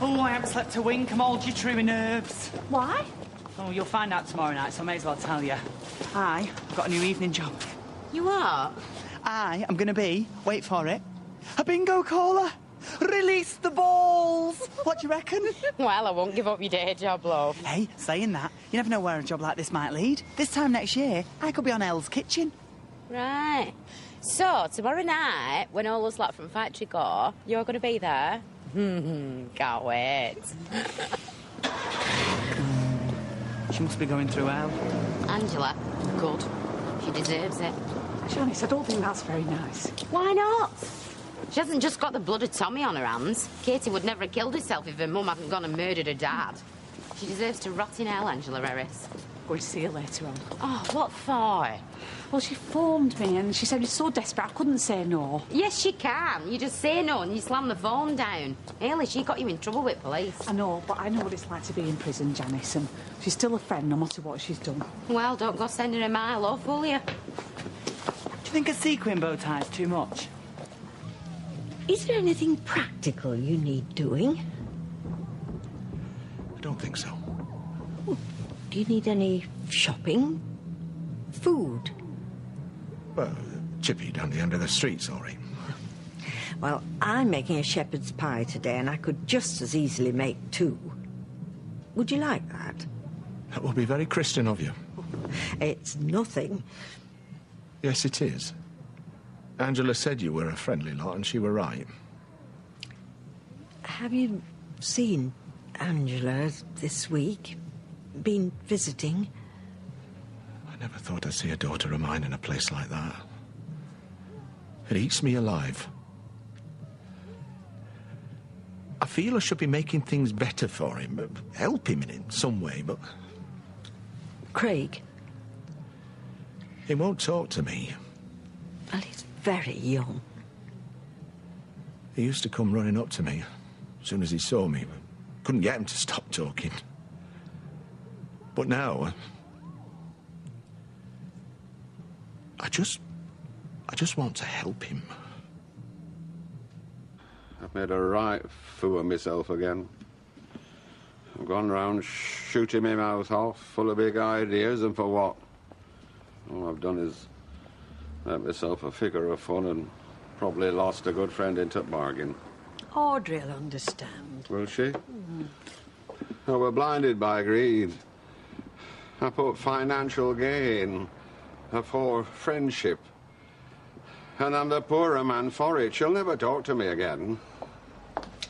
Oh, I haven't slept a wink. I'm all jittery with nerves. Why? Oh, you'll find out tomorrow night, so I may as well tell you. I've got a new evening job. You are? I am going to be, wait for it, a bingo caller. Release the balls. What do you reckon? Well, I won't give up your day job, love. Hey, saying that, you never know where a job like this might lead. This time next year, I could be on Elle's Kitchen. Right. So, tomorrow night, when all us lot from factory go, you're going to be there? Can't wait. She must be going through hell. Angela, good. She deserves it. To be honest, I don't think that's very nice. Why not? She hasn't just got the blood of Tommy on her hands. Katie would never have killed herself if her mum hadn't gone and murdered her dad. She deserves to rot in hell, Angela Harris. Going to see her later on. Oh, what for? Well, she phoned me and she said it's so desperate I couldn't say no. Yes, she can. You just say no and you slam the phone down. Early, she got you in trouble with police. I know, but I know what it's like to be in prison, Janice, and she's still a friend no matter what she's done. Well, don't go sending her my love, will you? Do you think a sequin bow tie's too much? Is there anything practical you need doing? I don't think so. Do you need any shopping? Food? Well, Chippy down the end of the street's all right. Well, I'm making a shepherd's pie today, and I could just as easily make 2. Would you like that? That will be very Christian of you. It's nothing. Yes, it is. Angela said you were a friendly lot, and she were right. Have you seen Angela this week? Been visiting? I never thought I'd see a daughter of mine in a place like that. It eats me alive. I feel I should be making things better for him, help him in some way, but... Craig? He won't talk to me. Well, he's very young. He used to come running up to me as soon as he saw me, but couldn't get him to stop talking. But now... I just want to help him. I've made a right fool of myself again. I've gone round shooting my mouth off, full of big ideas, and for what? All I've done is make myself a figure of fun and probably lost a good friend into the bargain. Audrey'll understand. Will she? I were blinded by greed. I put financial gain afore friendship. And I'm the poorer man for it. She'll never talk to me again.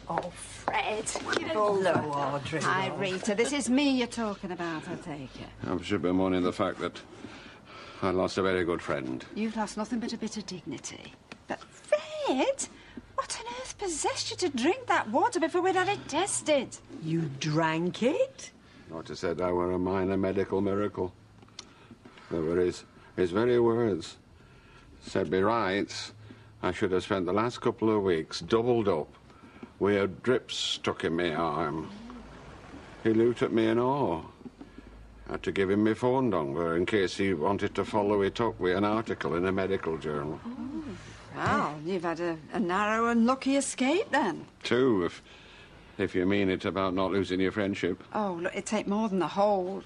Oh, Fred. Hello, Audrey. Hi, Rita. This is me you're talking about, I take it. I should be mourning the fact that I lost a very good friend. You've lost nothing but a bit of dignity. But, Fred, what on earth possessed you to drink that water before we'd had it tested? You drank it? Doctor said I were a minor medical miracle. They were his very words. Said me right, I should have spent the last couple of weeks doubled up with a drip stuck in my arm. He looked at me in awe. I had to give him my phone number in case he wanted to follow it up with an article in a medical journal. Oh, well, you've had a narrow and lucky escape, then. 2, if you mean it about not losing your friendship. Oh, look, it'd take more than a hole.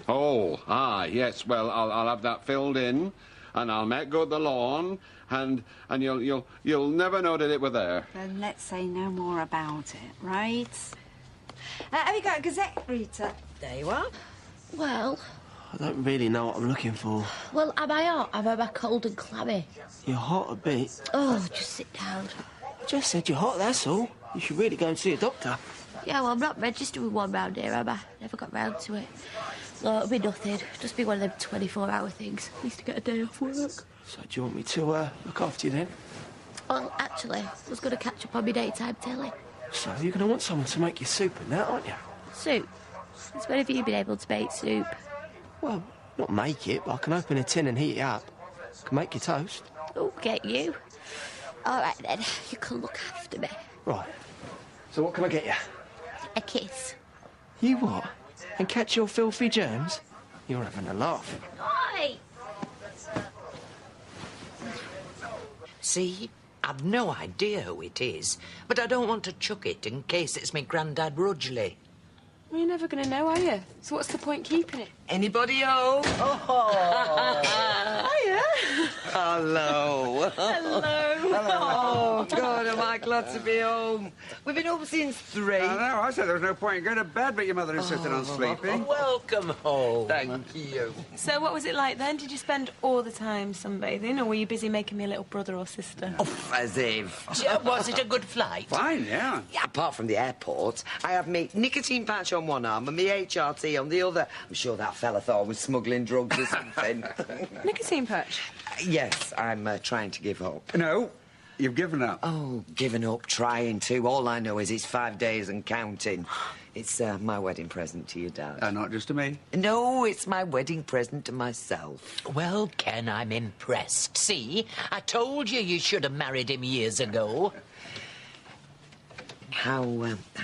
Hole? Ah, yes, well, I'll have that filled in, and I'll make good the lawn, and you'll never know that it were there. Then let's say no more about it, right? Have you got a Gazette, Rita? There you are. Well... I don't really know what I'm looking for. Well, am I hot? Am I cold and clammy? You're hot a bit. Oh, just sit down. I just said you're hot, that's all. You should really go and see a doctor. Yeah, well, I'm not registered with one round here, am I? Never got round to it. No, it'll be nothing. Just be one of them 24-hour things. I used to get a day off work. So do you want me to look after you then? Well, actually, I was going to catch up on my daytime telly. So you're going to want someone to make you soup and that, aren't you? Soup? Since when have you been able to make soup? Well, not make it, but I can open a tin and heat it up. Can make you toast. Oh, get you. All right, then. You can look after me. Right. So what can I get you? A kiss. You what? And catch your filthy germs? You're having a laugh. Oi! See, I've no idea who it is, but I don't want to chuck it in case it's me grandad Rudgley. Well, you're never going to know, are you? So what's the point keeping it? Anybody home? Oh! Hiya! Hello. Hello. Oh, God, am I glad to be home. We've been up since 3. I know, I said there was no point in going to bed, but your mother insisted on sleeping. Welcome home. Thank you. So what was it like then? Did you spend all the time sunbathing, or were you busy making me a little brother or sister? Oh, as if. Was it a good flight? Fine, yeah. Yeah, apart from the airport, I have me nicotine patch on one arm and me HRT on the other. I'm sure that fella thought I was smuggling drugs or something. Nicotine patch? Yes, I'm trying to give up. No, you've given up. Oh, given up, trying to. All I know is it's 5 days and counting. It's my wedding present to you, Dad. Not just to me. No, it's my wedding present to myself. Well, Ken, I'm impressed. See, I told you you should have married him years ago. How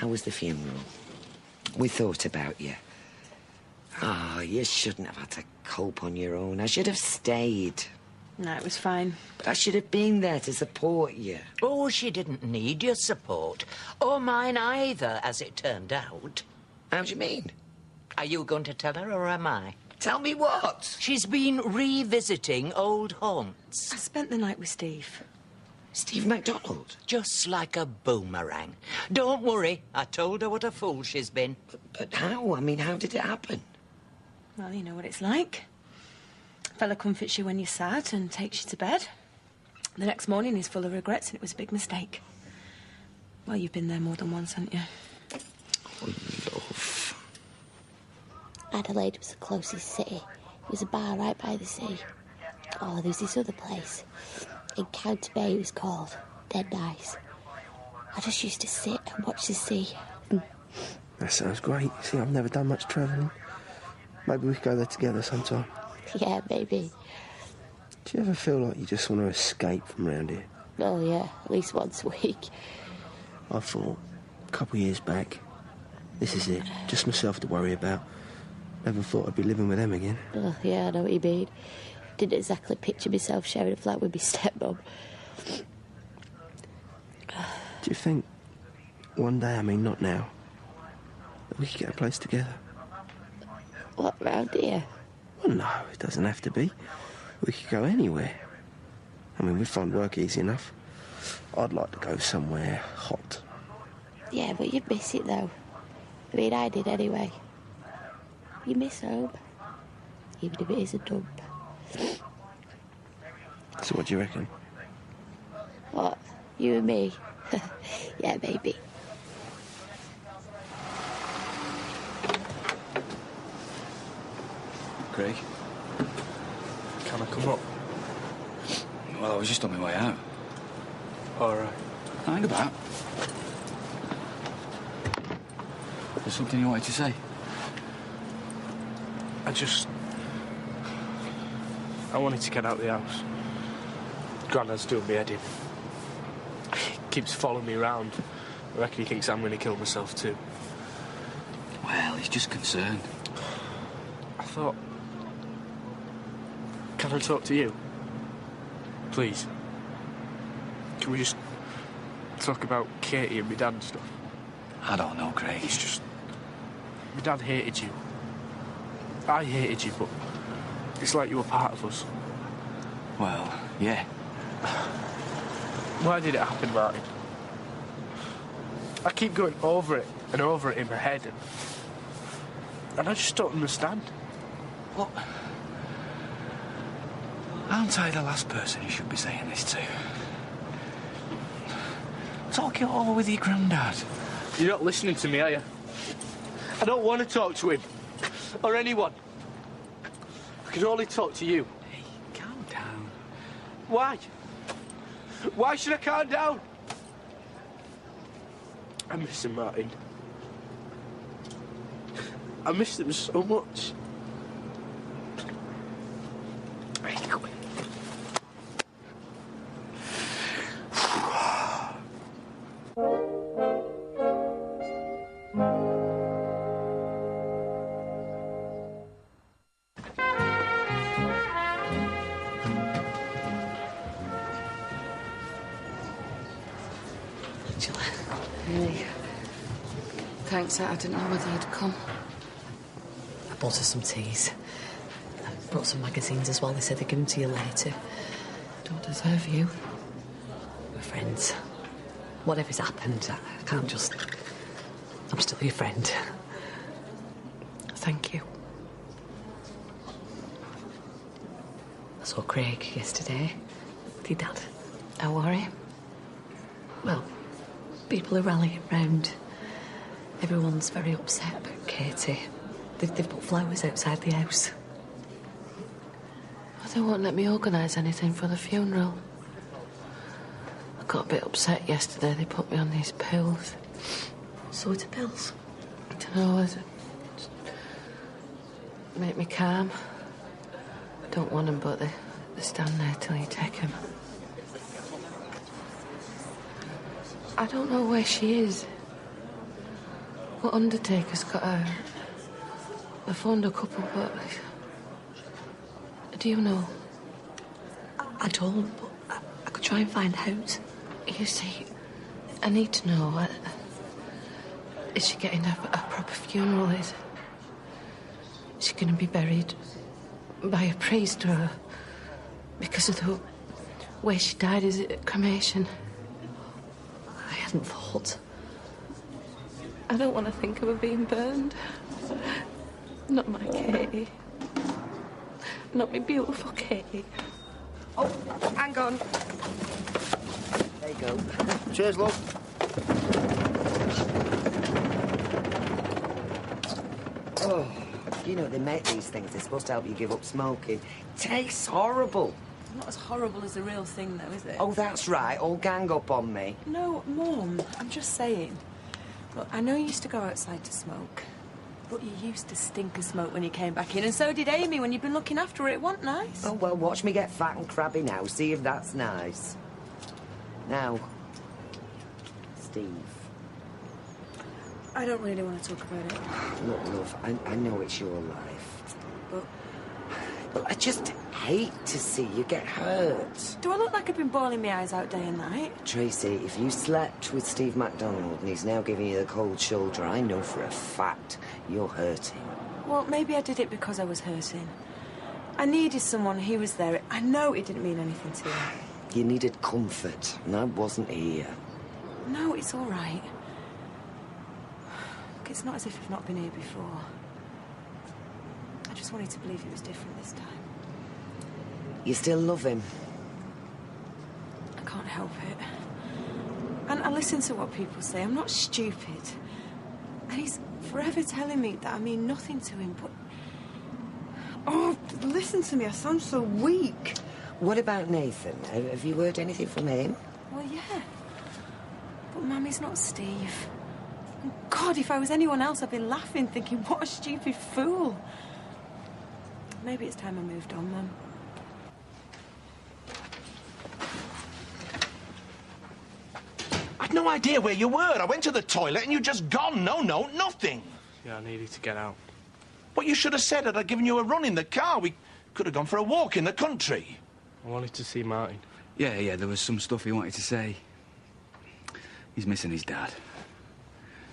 was the funeral? We thought about you. Oh, you shouldn't have had to cope on your own. I should have stayed. No, it was fine. But I should have been there to support you. Oh, she didn't need your support. Or mine either, as it turned out. How do you mean? Are you going to tell her, or am I? Tell me what? She's been revisiting old haunts. I spent the night with Steve. Steve MacDonald? Just like a boomerang. Don't worry, I told her what a fool she's been. But how? I mean, how did it happen? Well, you know what it's like. Fella comforts you when you're sad and takes you to bed. The next morning he's full of regrets and it was a big mistake. Well, you've been there more than once, haven't you? Oh, love. Adelaide was the closest city. It was a bar right by the sea. Oh, there was this other place. In County Bay it was called. Dead nice. I just used to sit and watch the sea. That sounds great. See, I've never done much travelling. Maybe we could go there together sometime. Yeah, maybe. Do you ever feel like you just want to escape from around here? Oh, yeah, at least once a week. I thought, a couple of years back, this is it. Just myself to worry about. Never thought I'd be living with them again. Oh, yeah, I know what you mean. Didn't exactly picture myself sharing a flat with my stepmom. Do you think one day, I mean not now, that we could get a place together? What, round here? Well, no, it doesn't have to be. We could go anywhere. I mean, we'd find work easy enough. I'd like to go somewhere hot. Yeah, but you'd miss it, though. I mean, I did anyway. You miss home. Even if it is a dump. So what do you reckon? What? You and me? Yeah, maybe. Craig? Can I come up? Well, I was just on my way out. All right. Hang about. There's something you wanted to say? I wanted to get out of the house. Grandad's doing me head in. He keeps following me around. I reckon he thinks I'm going to kill myself too. Well, he's just concerned. I thought... Can I talk to you? Please. Can we just talk about Katie and my dad and stuff? I don't know, Craig. It's just... My dad hated you. I hated you, but it's like you were part of us. Well, yeah. Why did it happen, Martin? I keep going over it and over it in my head, and I just don't understand. What? Aren't I the last person you should be saying this to? Talk it over with your granddad. You're not listening to me, are you? I don't want to talk to him. Or anyone. I can only talk to you. Hey, calm down. Why? Why should I calm down? I miss him, Martin. I miss him so much. Thanks, I didn't know whether you'd come. I bought her some teas. I brought some magazines as well. They said they'd give them to you later. Don't deserve you. We're friends. Whatever's happened, I can't just... I'm still your friend. Thank you. I saw Craig yesterday. With your dad. How are you? Well, people are rallying round. Everyone's very upset about Katie. They've put flowers outside the house. Well, they won't let me organise anything for the funeral. I got a bit upset yesterday. They put me on these pills. What sort of pills? I don't know. Make me calm. I don't want them, but they stand there till you take them. I don't know where she is. What undertaker's got her? I phoned a couple, but... Do you know? I don't, but I could try and find out. You see, I need to know. Is she getting a proper funeral? Is she going to be buried by a priest or... Because of the way she died, is it cremation? I hadn't thought. I don't want to think of her being burned. Not my Katie. Not my beautiful Katie. Oh, hang on. There you go. Cheers, love. Oh, you know, they make these things. They're supposed to help you give up smoking. Tastes horrible. Not as horrible as the real thing, though, is it? Oh, that's right. All gang up on me. No, Mum, I'm just saying. Look, I know you used to go outside to smoke, but you used to stink of smoke when you came back in, and so did Amy when you've been looking after her. It wasn't nice. Oh, well, watch me get fat and crabby now. See if that's nice. Now, Steve. I don't really want to talk about it. Look, love, I know it's your life. But I just hate to see you get hurt. do I look like I've been bawling my eyes out day and night? Tracy, if you slept with Steve MacDonald and he's now giving you the cold shoulder, I know for a fact you're hurting. Well, maybe I did it because I was hurting. I needed someone. He was there. I know it didn't mean anything to him. You needed comfort, and I wasn't here. No, it's all right. Look, it's not as if you've not been here before. I just wanted to believe it was different this time. You still love him? I can't help it. And I listen to what people say. I'm not stupid. And he's forever telling me that I mean nothing to him, but... Oh, listen to me. I sound so weak. What about Nathan? Have you heard anything from him? Well, yeah. But Mummy's not Steve. God, if I was anyone else, I'd be laughing, thinking, what a stupid fool. Maybe it's time I moved on, Mum. I'd no idea where you were. I went to the toilet and you'd just gone. No, nothing. Yeah, I needed to get out. What you should have said had I given you a run in the car. We could have gone for a walk in the country. I wanted to see Martin. Yeah, there was some stuff he wanted to say. He's missing his dad.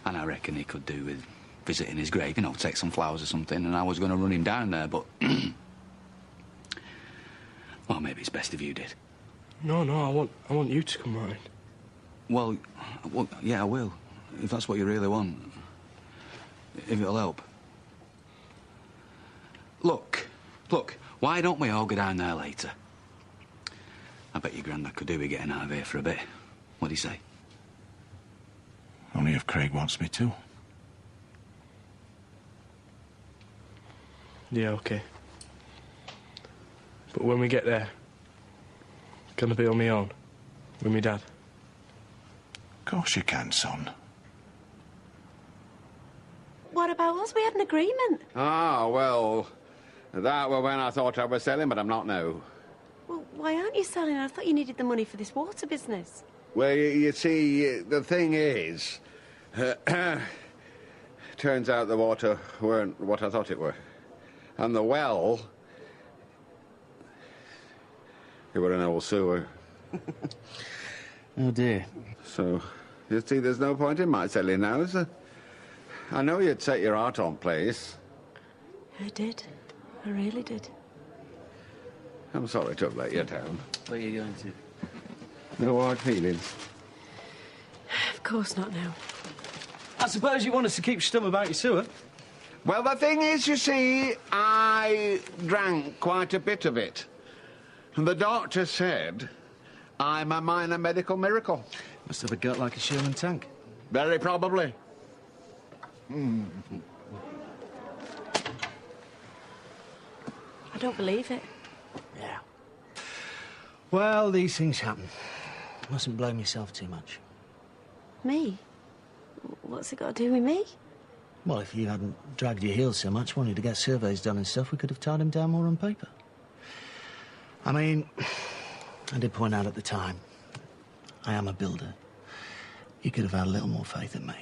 And I reckon he could do with visiting his grave, you know, take some flowers or something, and I was going to run him down there, but... Well, maybe it's best if you did. No, I want you to come, Martin. Well, yeah, I will. If that's what you really want. If it'll help. Look, why don't we all go down there later? I bet your granddad could do with getting out of here for a bit. What do you say? Only if Craig wants me to. Yeah, OK. But when we get there, gonna be on my own with me dad. Of course you can, son. What about us? We had an agreement. Ah, well, that was when I thought I was selling, but I'm not now. Well, why aren't you selling? I thought you needed the money for this water business. Well, you see, the thing is... turns out the water weren't what I thought it were. And the well... it were an old sewer. Oh, dear. So, you see, there's no point in my selling now, is there? I know you'd set your heart on place. I did. I really did. I'm sorry to have let you down. Where are you going to? No hard feelings. Of course not now. I suppose you want us to keep stum about your sewer? Well, the thing is, you see, I drank quite a bit of it. And the doctor said I'm a minor medical miracle. Must have a gut like a Sherman tank. Very probably. I don't believe it. Yeah. Well, these things happen. Mustn't blame yourself too much. Me? What's it got to do with me? Well, if you hadn't dragged your heels so much, wanted to get surveys done and stuff, we could have tied him down more on paper. I mean, I did point out at the time, I am a builder. You could have had a little more faith in me.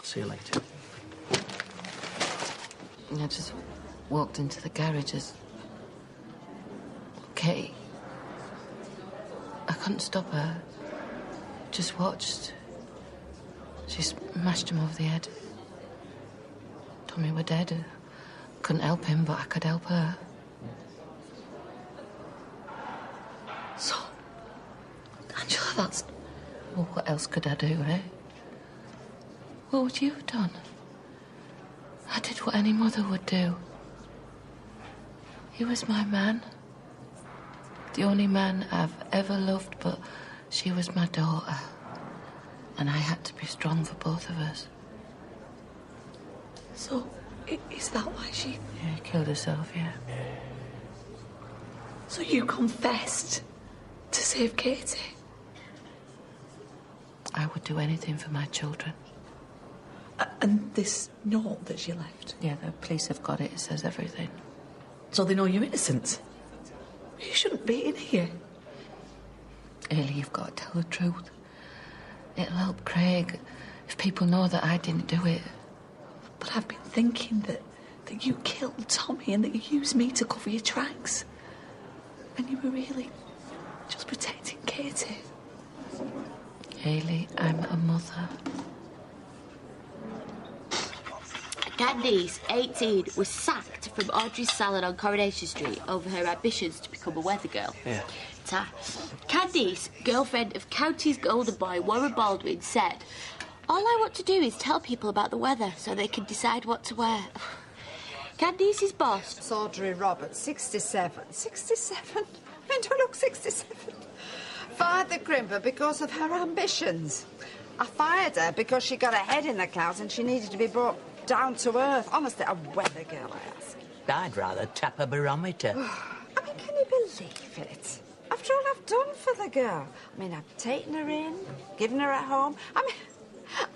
See you later. I just walked into the garage as Kate. I couldn't stop her. Just watched. She smashed him over the head. Told me we're dead. Couldn't help him, but I could help her. So, Angela, that's... Well, what else could I do, eh? What would you have done? I did what any mother would do. He was my man. The only man I've ever loved, but she was my daughter. And I had to be strong for both of us. So, is that why she... Yeah, killed herself, yeah. So you confessed to save Katie? I would do anything for my children. And this note that she left? Yeah, the police have got it. It says everything. So they know you're innocent? You shouldn't be in here. Ellie, you've got to tell the truth. It'll help Craig if people know that I didn't do it. But I've been thinking that you killed Tommy and that you used me to cover your tracks. And you were really just protecting Katie. Hayley, I'm a mother. Candice, 18, was sacked from Audrey's salon on Coronation Street over her ambitions to become a weather girl. Yeah. Candice, girlfriend of County's golden boy Warren Baldwin, said, "All I want to do is tell people about the weather so they can decide what to wear." Candice's boss... It's Audrey Roberts, 67. 67? I mean, do I look 67? Fired the crimper because of her ambitions. I fired her because she got her head in the clouds and she needed to be brought down to earth. Honestly, a weather girl, I ask. I'd rather tap a barometer. I mean, can you believe it? After all I've done for the girl. I mean, I've taken her in, given her a home. I mean,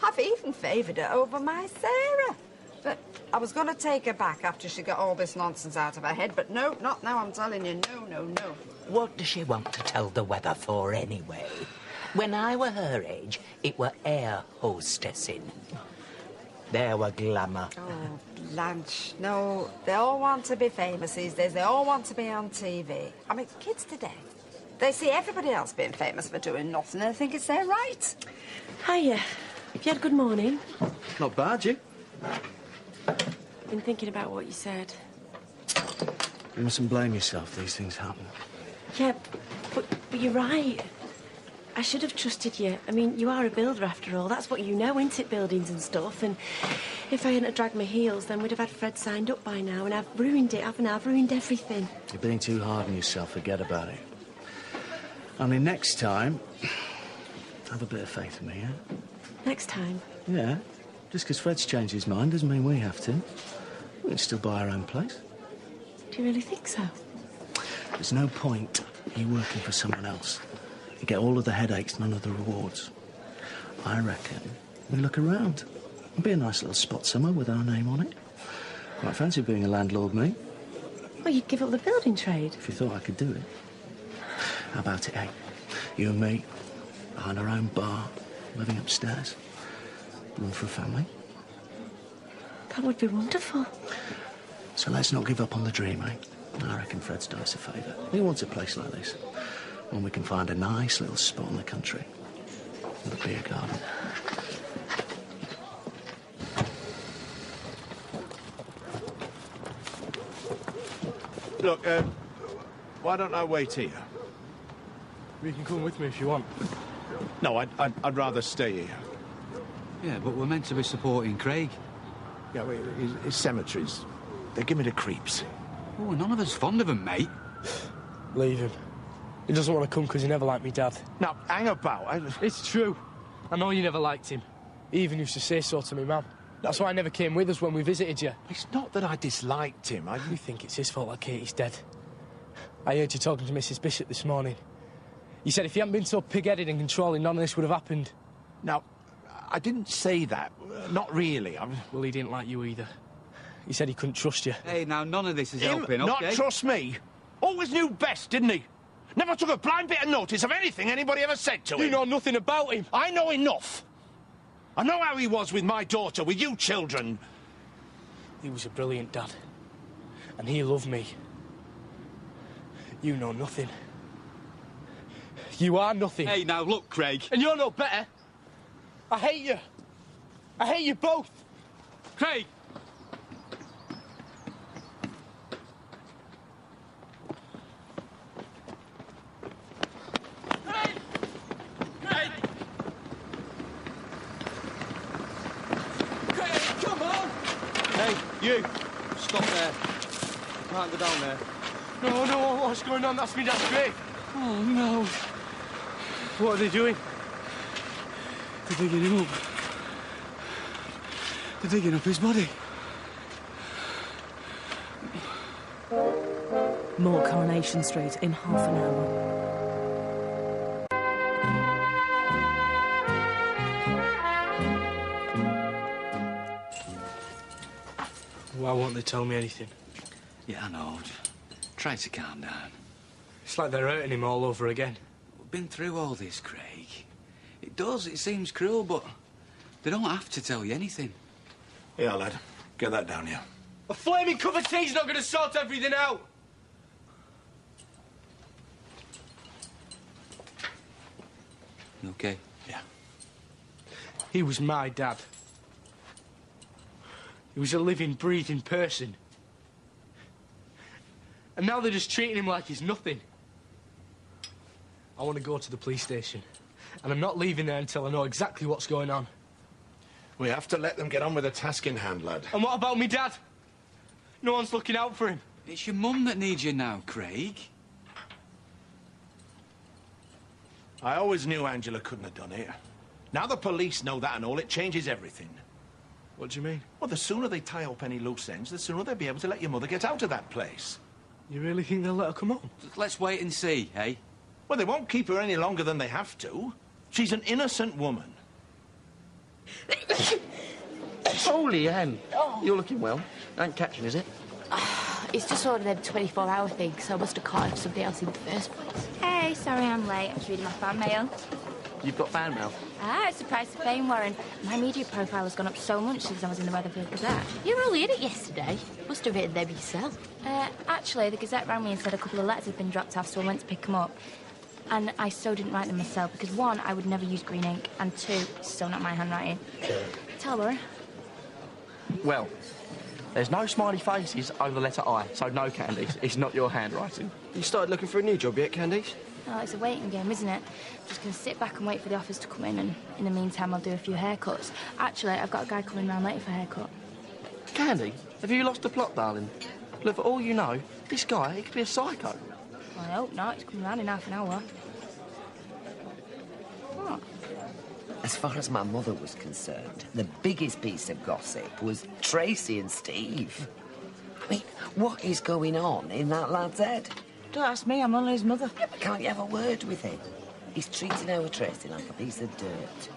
I've even favoured her over my Sarah. But I was going to take her back after she got all this nonsense out of her head, but no, not now, I'm telling you, no, no, no. What does she want to tell the weather for, anyway? When I were her age, it were air hostessing. There were glamour. Oh, Blanche, no, they all want to be famous these days. They all want to be on TV. I mean, kids today, they see everybody else being famous for doing nothing and they think it's their right. Hiya. Have you had a good morning? Not bad, you. Been thinking about what you said. You mustn't blame yourself. These things happen. Yeah, but you're right. I should have trusted you. I mean, you are a builder after all. That's what you know, isn't it? Buildings and stuff. And if I hadn't dragged my heels, then we'd have had Fred signed up by now. And I've ruined it, haven't I? I've ruined everything. You're being too hard on yourself. Forget about it. Only next time, have a bit of faith in me, yeah? Next time? Yeah. Just because Fred's changed his mind doesn't mean we have to. We can still buy our own place. Do you really think so? There's no point you working for someone else. You get all of the headaches, none of the rewards. I reckon we look around. It'll be a nice little spot somewhere with our name on it. Quite fancy being a landlord, me. Well, you'd give up the building trade. If you thought I could do it. How about it, eh? You and me, behind our own bar, living upstairs. Room for a family. That would be wonderful. So let's not give up on the dream, eh? I reckon Fred's done us a favour. He wants a place like this. One we can find a nice little spot in the country. With a beer garden. Look, why don't I wait here? You can come with me if you want. No, I'd rather stay here. Yeah, but we're meant to be supporting Craig. Yeah, well, his cemeteries, they give me the creeps. Oh, none of us fond of him, mate. Leave him. He doesn't want to come because he never liked me, Dad. Now, hang about. It's true. I know you never liked him. He even used to say so to me, Mum. That's why I never came with us when we visited you. It's not that I disliked him. You think it's his fault that Katie's dead? I heard you talking to Mrs. Bishop this morning. You said if you hadn't been so pig-headed and controlling, none of this would have happened. Now, I didn't say that. Not really. Well, he didn't like you either. He said he couldn't trust you. Hey, now, none of this is helping, Not OK? trust me? Always knew best, didn't he? Never took a blind bit of notice of anything anybody ever said to him. You know nothing about him. I know enough. I know how he was with my daughter, with you children. He was a brilliant dad. And he loved me. You know nothing. You are nothing. Hey, now, look, Craig. And you're no better. I hate you. I hate you both. Craig! You! Stop there. Can't go down there. No, what's going on? That's me, Dad's grave. Oh, no. What are they doing? They're digging him up. They're digging up his body. More Coronation Street in half an hour. Why won't they tell me anything? Yeah, I know. Try to calm down. It's like they're hurting him all over again. We've been through all this, Craig. It seems cruel, but they don't have to tell you anything. Yeah, lad. Get that down here. A flaming cup of tea's not going to sort everything out! You okay? Yeah. He was my dad. He was a living, breathing person. And now they're just treating him like he's nothing. I want to go to the police station. And I'm not leaving there until I know exactly what's going on. We have to let them get on with the task in hand, lad. And what about me dad? No one's looking out for him. It's your mum that needs you now, Craig. I always knew Angela couldn't have done it. Now the police know that and all, it changes everything. What do you mean? Well, the sooner they tie up any loose ends, the sooner they'll be able to let your mother get out of that place. You really think they'll let her come on? Let's wait and see, eh? Well, they won't keep her any longer than they have to. She's an innocent woman. Holy hen. You're looking well. Ain't catching, is it? It's just ordered a 24-hour thing, so I must have caught it for somebody else in the first place. Hey, sorry I'm late. I'm just reading my fan mail. You've got fan mail? It's the price of fame, Warren. My media profile has gone up so much since I was in the Weatherfield Gazette. You were only in it yesterday. Must have written them yourself. Actually, the Gazette rang me and said a couple of letters had been dropped off, so I went to pick them up. And I so didn't write them myself, because one, I would never use green ink, and two, it's still not my handwriting. Tell Warren. Well, there's no smiley faces over the letter I, so no, Candice. It's not your handwriting. You started looking for a new job yet, Candice? Oh, it's a waiting game, isn't it? I'm just going to sit back and wait for the offers to come in, and in the meantime, I'll do a few haircuts. Actually, I've got a guy coming round later for a haircut. Candy, have you lost the plot, darling? Look, for all you know, this guy, he could be a psycho. Well, I hope not. He's coming round in half an hour. What? As far as my mother was concerned, the biggest piece of gossip was Tracy and Steve. I mean, what is going on in that lad's head? Don't ask me, I'm only his mother. Yeah, but can't you have a word with him? He's treating our Tracy like a piece of dirt.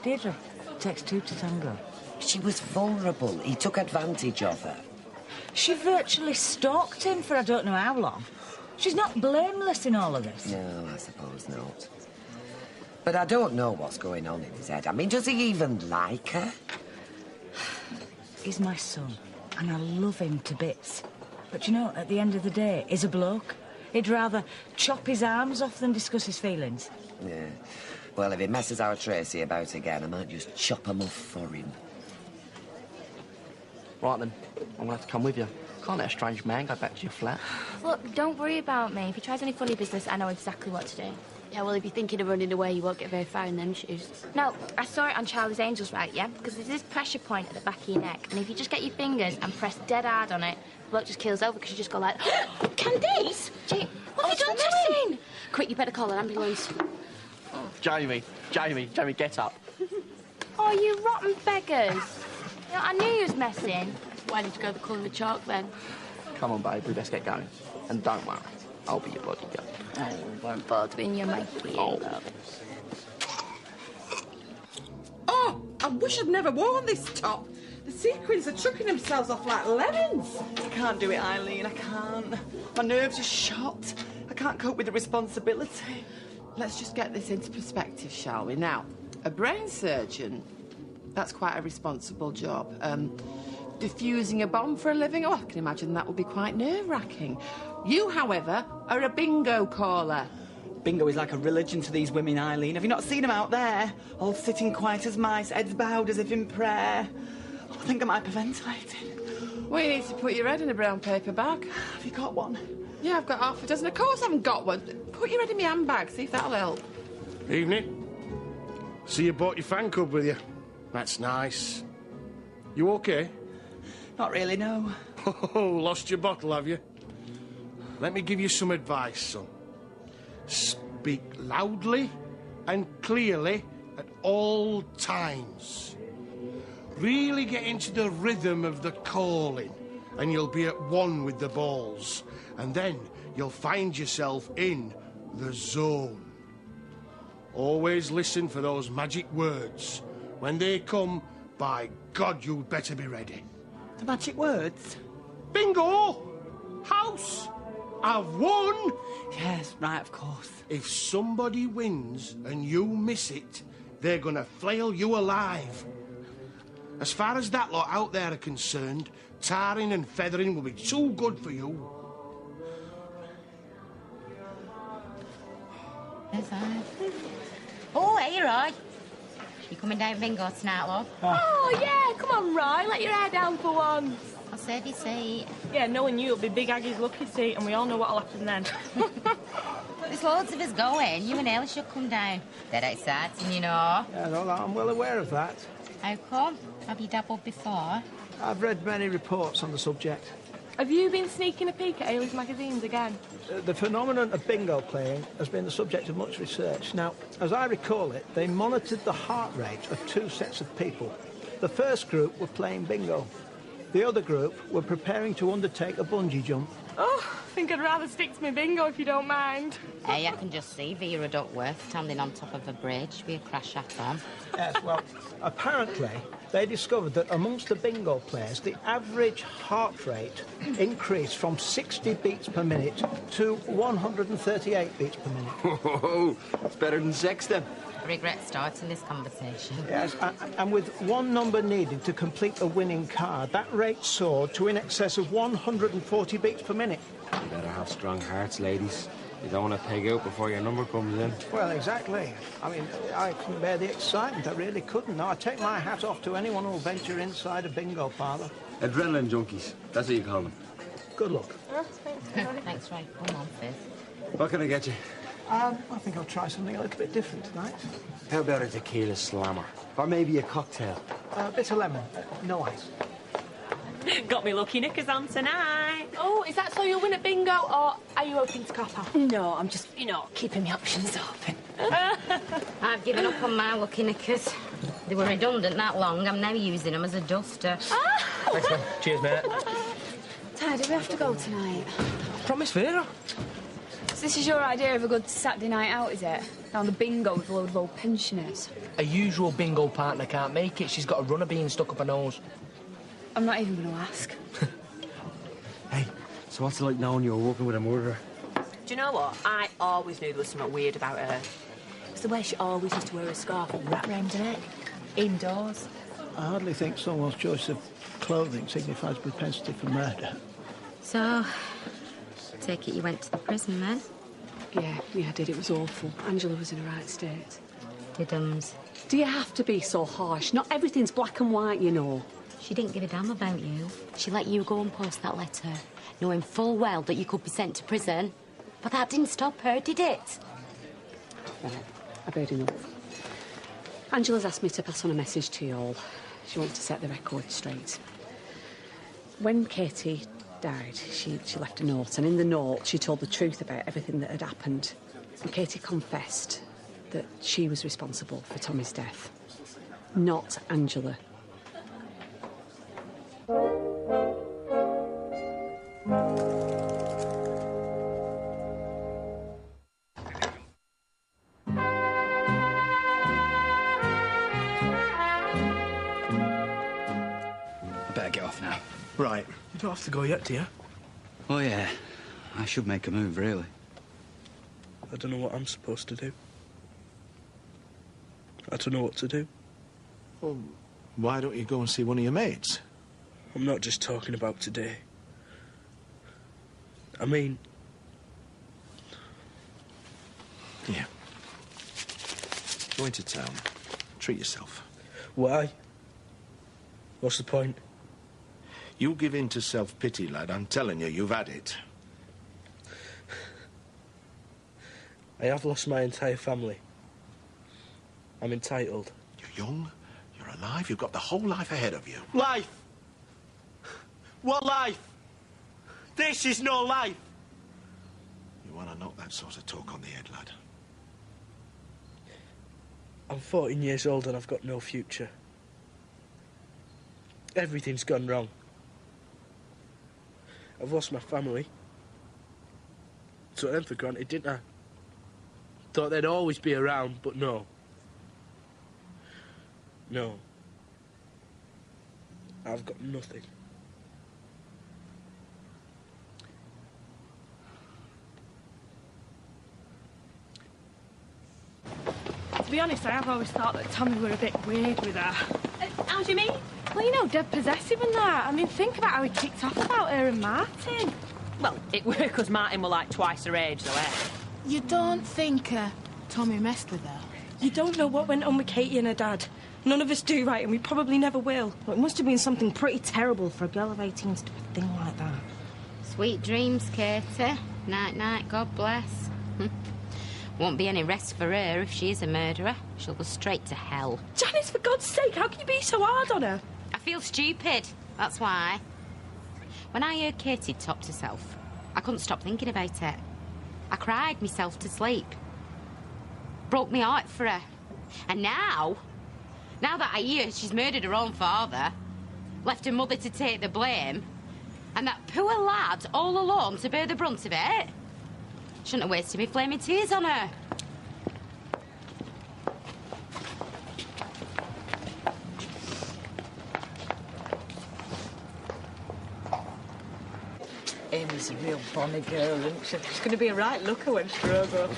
Deirdre, takes two to tango. She was vulnerable. He took advantage of her. She virtually stalked him for I don't know how long. She's not blameless in all of this. No, I suppose not. But I don't know what's going on in his head. I mean, does he even like her? He's my son, and I love him to bits. But, you know, at the end of the day, he's a bloke. He'd rather chop his arms off than discuss his feelings. Yeah. Well, if he messes our Tracy about again, I might just chop him off for him. Right, then. I'm going to have to come with you. Can't let a strange man go back to your flat. Look, don't worry about me. If he tries any funny business, I know exactly what to do. Yeah, well, if you're thinking of running away, you won't get very far in them shoes. No, I saw it on Charlie's Angels, right, yeah? Because there's this pressure point at the back of your neck, and if you just get your fingers and press dead hard on it, the bloke just keels over because you just go like, Candice! Jane, what have you done to him? Quick, you better call an ambulance. Jamie, get up. Oh, you rotten beggars. You know, I knew you was messing. Why did you go the colour of the chalk, then? Come on, babe, we best get going. And don't worry, I'll be your bodyguard. Oh, won't bother being your monkey, love. Oh, I wish I'd never worn this top. The sequins are chucking themselves off like lemons. I can't do it, Eileen, I can't. My nerves are shot. I can't cope with the responsibility. Let's just get this into perspective, shall we? Now, a brain surgeon, that's quite a responsible job. Diffusing a bomb for a living, oh, I can imagine that would be quite nerve-wracking. You, however, are a bingo caller. Bingo is like a religion to these women, Eileen. Have you not seen them out there? All sitting quiet as mice, heads bowed as if in prayer. Oh, I think I might be ventilating. Well, you need to put your head in a brown paper bag. Have you got one? Yeah, I've got half a dozen. Of course I haven't got one. Put your head in my handbag, see if that'll help. Evening. See you brought your fan club with you. That's nice. You okay? Not really, no. Oh, lost your bottle, have you? Let me give you some advice, son. Speak loudly and clearly at all times. Really get into the rhythm of the calling, and you'll be at one with the balls. And then you'll find yourself in the zone. Always listen for those magic words. When they come, by God, you'd better be ready. The magic words? Bingo! House! I've won! Yes, right, of course. If somebody wins and you miss it, they're gonna flail you alive. As far as that lot out there are concerned, tarring and feathering will be too good for you. Oh, hey, Roy. You coming down bingo tonight, love? Oh, yeah, come on, Roy, let your hair down for once. I'll save your seat. Yeah, knowing you, it'll be Big Aggie's lucky seat, and we all know what'll happen then. There's loads of us going. You and Ellie should come down. Dead exciting, you know. Yeah, no, I'm well aware of that. How come? Have you dabbled before? I've read many reports on the subject. Have you been sneaking a peek at Ailey's magazines again? The phenomenon of bingo playing has been the subject of much research. Now, as I recall it, they monitored the heart rate of two sets of people. The first group were playing bingo. The other group were preparing to undertake a bungee jump. Oh, I think I'd rather stick to my bingo if you don't mind. Hey, I can just see Vera Duckworth standing on top of a bridge with a crash hat on. Yes, well, apparently they discovered that amongst the bingo players, the average heart rate increased from 60 beats per minute to 138 beats per minute. Oh, it's better than sex, then. I regret starting this conversation. Yes, and with one number needed to complete a winning card, that rate soared to in excess of 140 beats per minute. You better have strong hearts, ladies. You don't want to peg out before your number comes in. Well, exactly. I mean, I couldn't bear the excitement. I really couldn't. Now, I take my hat off to anyone who'll venture inside a bingo parlour. Adrenaline junkies. That's what you call them. Good luck. Thanks, Ray. Come on, Fizz. What can I get you? I think I'll try something a little bit different tonight. How about a tequila slammer? Or maybe a cocktail? A bit of lemon. No ice. Got me lucky knickers on tonight. Oh, is that so you'll win at bingo, or are you hoping to cop off? No, I'm just, keeping my options open. I've given up on my lucky knickers. They were redundant that long. I'm now using them as a duster. Thanks, man. Cheers, mate. Tad, do we have to go tonight? Promise, Vera. So this is your idea of a good Saturday night out, is it? Down the bingo with a load of old pensioners. A usual bingo partner can't make it. She's got a runner bean stuck up her nose. I'm not even going to ask. Hey, so what's it like knowing you're working with a murderer? Do you know what? I always knew there was something weird about her. It's the way she always used to wear a scarf and wrap around her neck. Indoors. I hardly think someone's choice of clothing signifies propensity for murder. So, take it you went to the prison, then? Yeah, I did. It was awful. Angela was in a right state. Didums. Do you have to be so harsh? Not everything's black and white, you know. She didn't give a damn about you. She let you go and post that letter, knowing full well that you could be sent to prison. But that didn't stop her, did it? Right, I've heard enough. Angela's asked me to pass on a message to you all. She wants to set the record straight. When Katie died, she left a note, and in the note she told the truth about everything that had happened. And Katie confessed that she was responsible for Tommy's death, not Angela. I better get off now. Right. You don't have to go yet, do you? Oh, yeah. I should make a move, really. I don't know what I'm supposed to do. I don't know what to do. Well, why don't you go and see one of your mates? I'm not just talking about today. I mean... Yeah. Go into town. Treat yourself. Why? What's the point? You give in to self-pity, lad. I'm telling you, you've had it. I have lost my entire family. I'm entitled. You're young, you're alive, you've got the whole life ahead of you. Life? What life? This is no life. You want to knock that sort of talk on the head, lad? I'm 14 years old and I've got no future. Everything's gone wrong. I've lost my family. Took them for granted, didn't I? Thought they'd always be around, but no. No. I've got nothing. To be honest, I have always thought that Tommy were a bit weird with her. How do you mean? Well, you know, dead possessive and that. I mean, think about how he kicked off about her and Martin. Well, it were because Martin were like twice her age, though, eh? You don't think Tommy messed with her? You don't know what went on with Katie and her dad. None of us do, right, and we probably never will. Well, it must have been something pretty terrible for a girl of 18 to do a thing like that. Sweet dreams, Katie. Night-night, God bless. Won't be any rest for her if she is a murderer. She'll go straight to hell. Janice, for God's sake, how can you be so hard on her? I feel stupid, that's why. When I heard Katie topped herself, I couldn't stop thinking about it. I cried myself to sleep. Broke my heart for her. And now that I hear she's murdered her own father, left her mother to take the blame, and that poor lad all alone to bear the brunt of it, shouldn't have wasted me flaming tears on her. Amy's a real bonny girl, isn't she? She's going to be a right looker when she grows up.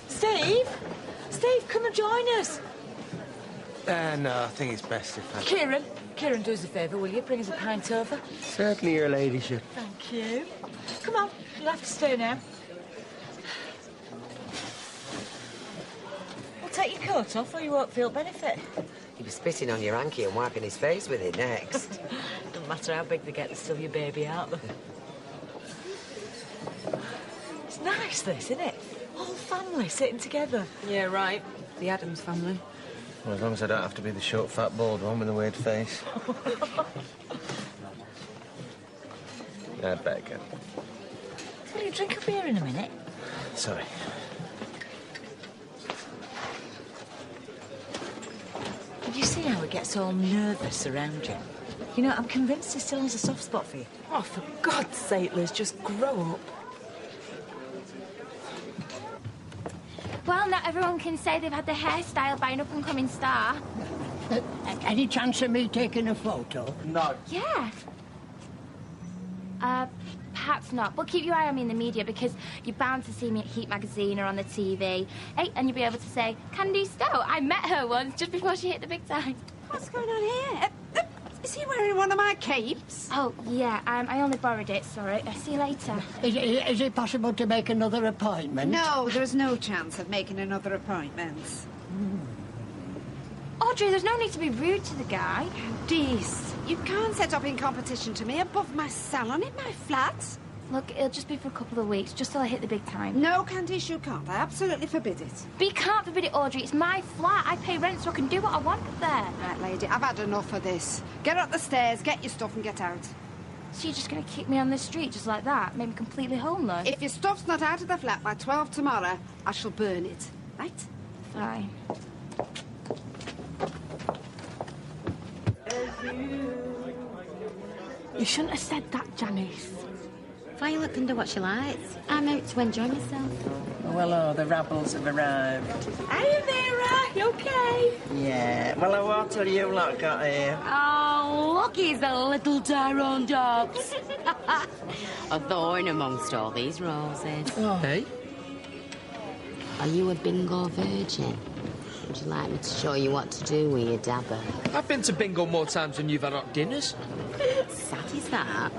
Steve! Steve, come and join us. No, I think it's best if I... Kieran, do us a favour, will you? Bring us a pint over. Certainly, your ladyship. Thank you. Come on, you'll have to stay now. Well, take your coat off or you won't feel benefit. He was spitting on your hanky and wiping his face with it next. Doesn't matter how big they get, they're still your baby, aren't they? It's nice, this, isn't it? Whole family sitting together. Yeah, right. The Addams family. Well, as long as I don't have to be the short, fat, bald one with a weird face. I'd better go. Will you drink a beer in a minute? Sorry. Did you see how he gets all nervous around you? You know, I'm convinced he still has a soft spot for you. Oh, for God's sake, Liz, just grow up. Well, not everyone can say they've had their hairstyle by an up-and-coming star. Any chance of me taking a photo? No. Yeah. Perhaps not, but keep your eye on me in the media because you're bound to see me at Heat magazine or on the TV. Hey, and you'll be able to say, Candy Stowe, I met her once just before she hit the big time. What's going on here? Is he wearing one of my capes? Oh, yeah, I only borrowed it, sorry. See you later. Is it possible to make another appointment? No, there's no chance of making another appointment. Oh, Audrey, there's no need to be rude to the guy. Candice, you can't set up in competition to me above my salon in my flat. Look, it'll just be for a couple of weeks, just till I hit the big time. No, Candice, you can't. I absolutely forbid it. But you can't forbid it, Audrey. It's my flat. I pay rent so I can do what I want up there. Right, lady, I've had enough of this. Get up the stairs, get your stuff and get out. So you're just going to kick me on the street just like that? Make me completely homeless? If your stuff's not out of the flat by 12 tomorrow, I shall burn it. Right? Fine. You shouldn't have said that, Janice. Violet can do what she likes. I'm out to enjoy myself. Well, the rabbles have arrived. Hiya, Vera. You okay? Yeah. Well, what are you lot got here? Oh, look, he's the little Tyrone dogs. A thorn amongst all these roses. Oh. Hey? Are you a bingo virgin? Would you like me to show you what to do with your dabber? I've been to bingo more times than you've had hot dinners. Sad is that?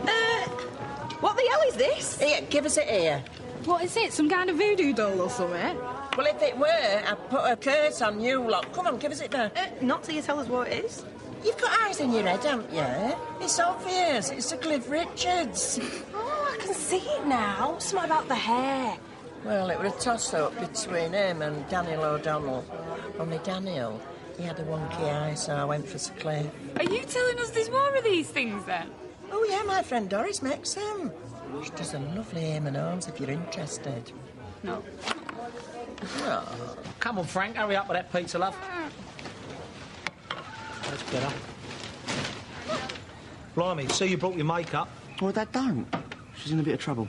What the hell is this? Here, give us it here. What is it? Some kind of voodoo doll or something? Well, if it were, I'd put a curse on you lot. Come on, give us it back. Not till you tell us what it is. You've got eyes in your head, haven't you? It's obvious. It's Sir Cliff Richards. Oh, I can see it now. Something about the hair. Well, it was a toss-up between him and Daniel O'Donnell. Only Daniel, he had a wonky eye, so I went for Sir Cliff. Are you telling us there's more of these things, then? Oh, yeah, my friend Doris makes them. She does a lovely aim and arms if you're interested. No. Oh. Come on, Frank, hurry up with that pizza, love. That's better. Blimey, see you brought your makeup. Well, Dad, don't. She's in a bit of trouble.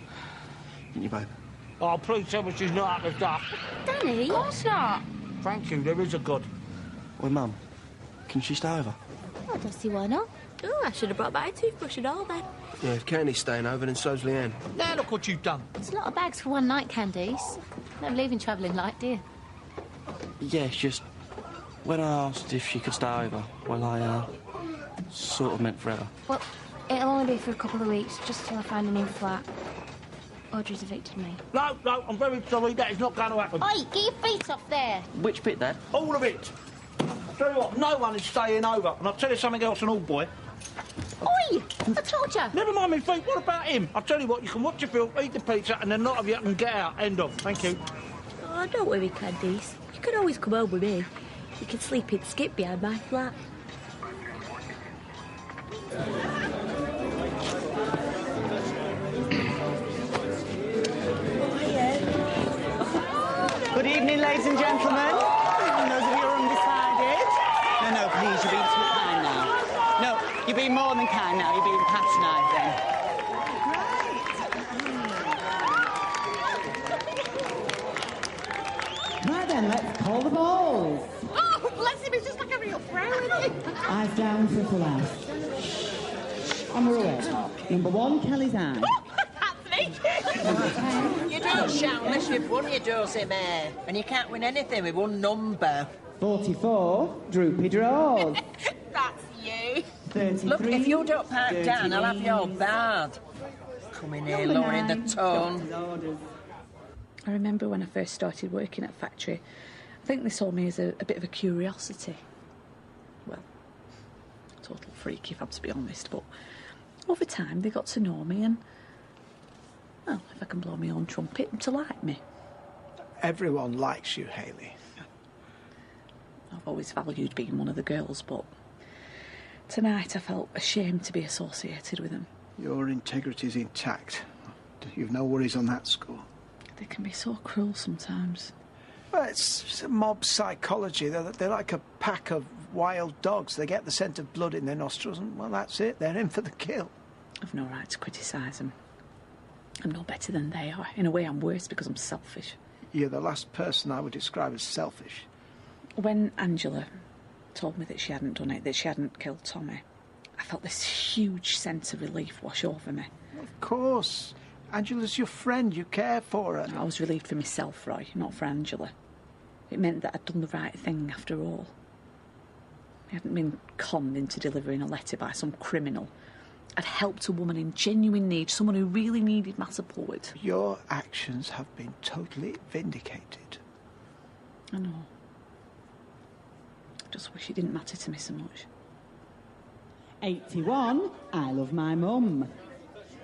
Didn't you, babe? Oh, please tell me she's not up the duff. Danny, of course not. Thank you, there is a God. Well, Mum, can she stay over? I don't see why not. Oh, I should have brought my toothbrush and all then. Yeah, if Candy's staying over, then so's Leanne. Now look what you've done. It's a lot of bags for one night, Candice. Don't believe in travelling light, do you? Yeah, it's just... When I asked if she could stay over, well, I, sort of meant forever. Well, it'll only be for a couple of weeks, just till I find a new flat. Audrey's evicted me. No, I'm very sorry, that is not going to happen. Oi, get your feet off there. Which bit, Dad? All of it. Tell you what, no one is staying over. And I'll tell you something else, an old boy. Oi, I told you. Never mind me feet, what about him? I'll tell you what, you can watch your film, eat the pizza, and then not of you can get out. End of. Thank you. Oh, don't worry, Candice. You can always come home with me. You can sleep in skip behind my flat. Good evening, ladies and gentlemen. And those of you who are undecided. No, please, you're being too kind now. No, you're being more than kind now. You're being patronising. Right then, let's call the balls. Oh, bless him, he's just like a real pro, isn't he? Eyes down for full house. And we're away. Number 1, Kelly's eye. You don't shout unless you've won your Josie Mare. And you can't win anything with one number. 44, Droopy Draws. That's you. 33. Look, if you don't park 38. down, I'll have your bad. Coming here, lowering the tone. I remember when I first started working at factory, I think they saw me as a bit of a curiosity. Well, a total freak if I'm to be honest, but over time they got to know me and, well, if I can blow my own trumpet, to like me. Everyone likes you, Hayley. I've always valued being one of the girls, but tonight I felt ashamed to be associated with them. Your integrity's intact. You've no worries on that score. They can be so cruel sometimes. Well, it's mob psychology. They're like a pack of wild dogs. They get the scent of blood in their nostrils and, well, that's it. They're in for the kill. I've no right to criticise them. I'm no better than they are. In a way, I'm worse because I'm selfish. You're the last person I would describe as selfish. When Angela told me that she hadn't done it, that she hadn't killed Tommy, I felt this huge sense of relief wash over me. Of course. Angela's your friend. You care for her. I was relieved for myself, Roy, not for Angela. It meant that I'd done the right thing after all. I hadn't been conned into delivering a letter by some criminal. I'd helped a woman in genuine need, someone who really needed my support. Your actions have been totally vindicated. I know. just wish it didn't matter to me so much. 81, I love my mum.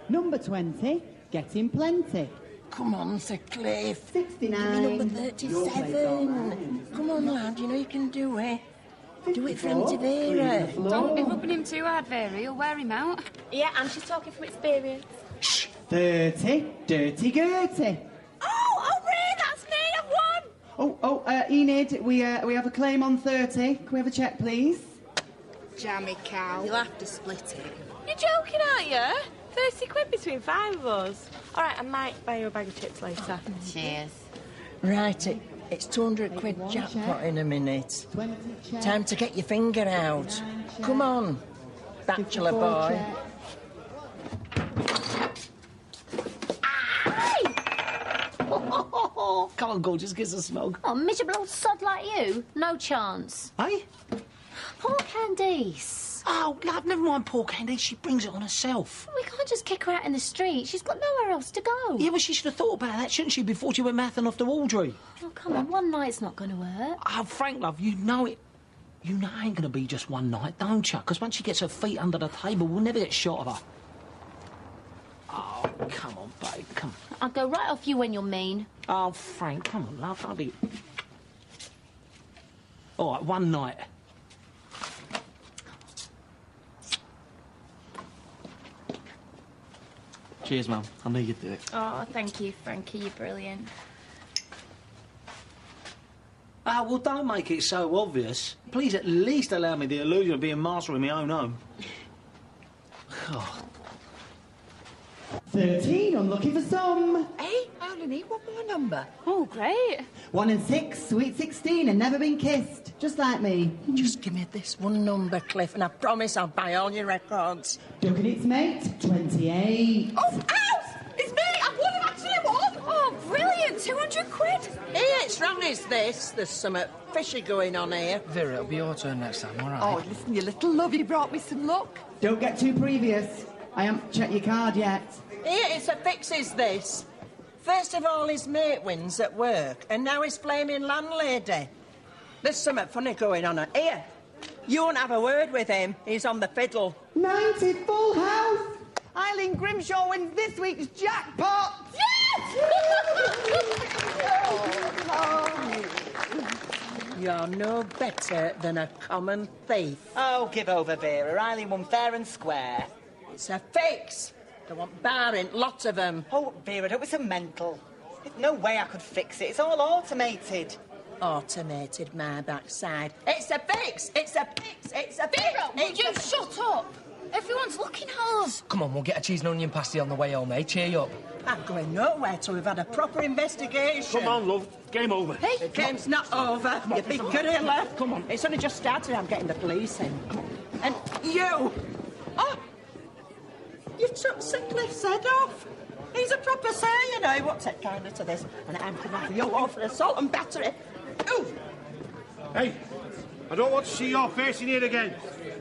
Number 20, getting plenty. Come on, Sir Cliff. 69. Number 37. Come on, lad, you know you can do it. Do it for Auntie Vera. Don't be rubbing him too hard, Vera. You'll wear him out. Yeah, and she's talking from experience. 30, dirty Gertie. Oh, Ray, that's me, I've won! Enid, we have a claim on 30. Can we have a check, please? Jammy cow. You'll have to split it. You're joking, aren't you? 30 quid between 5 of us. All right, I might buy you a bag of chips later. Cheers. Right, it's 200 quid jackpot in a minute. Time to get your finger out. Come on, bachelor boy. Come on, gorgeous, give us a smoke. Oh, miserable old sod like you? No chance. Hey? Poor Candice. Oh, love, never mind poor Candice. She brings it on herself. We can't just kick her out in the street. She's got nowhere else to go. Yeah, well, she should have thought about that, shouldn't she, before she went marathon off to Waldry? Oh, come on, one night's not going to work. Oh, Frank, love, you know it. You know it ain't going to be just one night, don't you? Because once she gets her feet under the table, we'll never get shot of her. Oh, come on, babe, come on. I'll go right off you when you're mean. Oh, Frank, come on, love, I'll be... All right, one night. Cheers, Mum. I knew you'd do it. Oh, thank you, Frankie. You're brilliant. Ah, well, don't make it so obvious. Please at least allow me the illusion of being master in my own home. Oh. 13, unlucky for some. Hey, I only need one more number. Oh, great. 1 and 6, sweet 16, and never been kissed. Just like me. Just give me this one number, Cliff, and I promise I'll buy all your records. Ducking its mate, 28. Oh, ow! It's me! I've won, I've actually won! Oh, brilliant! 200 quid! Hey, it's wrong as this. There's something fishy going on here. Vera, it'll be your turn next time, all right? Oh, listen, you little love, you brought me some luck. Don't get too previous. I haven't checked your card yet. Here, it's a fixes this. First of all, his mate wins at work, and now his flaming landlady. There's something funny going on. Here, you won't have a word with him. He's on the fiddle. 90, full house. Eileen Grimshaw wins this week's jackpot. You're no better than a common thief. Oh, give over, Vera. Eileen won fair and square. It's a fix. They want barring, lots of them. Oh, Vera, don't be so mental. There's no way I could fix it. It's all automated. Automated, my backside. It's a fix! It's a fix! It's a fix! Vera, would you shut up? Everyone's looking at us. Come on, we'll get a cheese and onion pasty on the way home, eh? Cheer you up. I'm going nowhere till we've had a proper investigation. Come on, love. Game over. Hey, the game's not over, you big gorilla. Come on. It's only just started. I'm getting the police in. And you! Oh! You've took Sutcliffe's head off. He's a proper sir, you know. He won't take kindly to this. And I'm coming after you all for assault and battery. Ooh! Hey, I don't want to see your face in here again.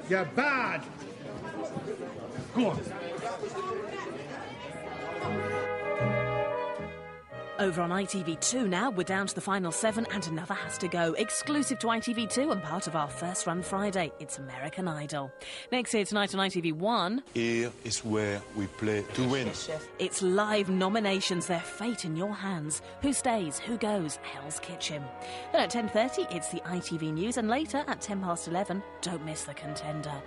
You're bad. Go on. Over on ITV2 now, we're down to the final 7 and another has to go. Exclusive to ITV2 and part of our first run Friday. It's American Idol. Next here tonight on ITV1... Here is where we play to win. It's live nominations, their fate in your hands. Who stays, who goes, Hell's Kitchen. Then at 10:30, it's the ITV News, and later at 11:10, don't miss The Contender.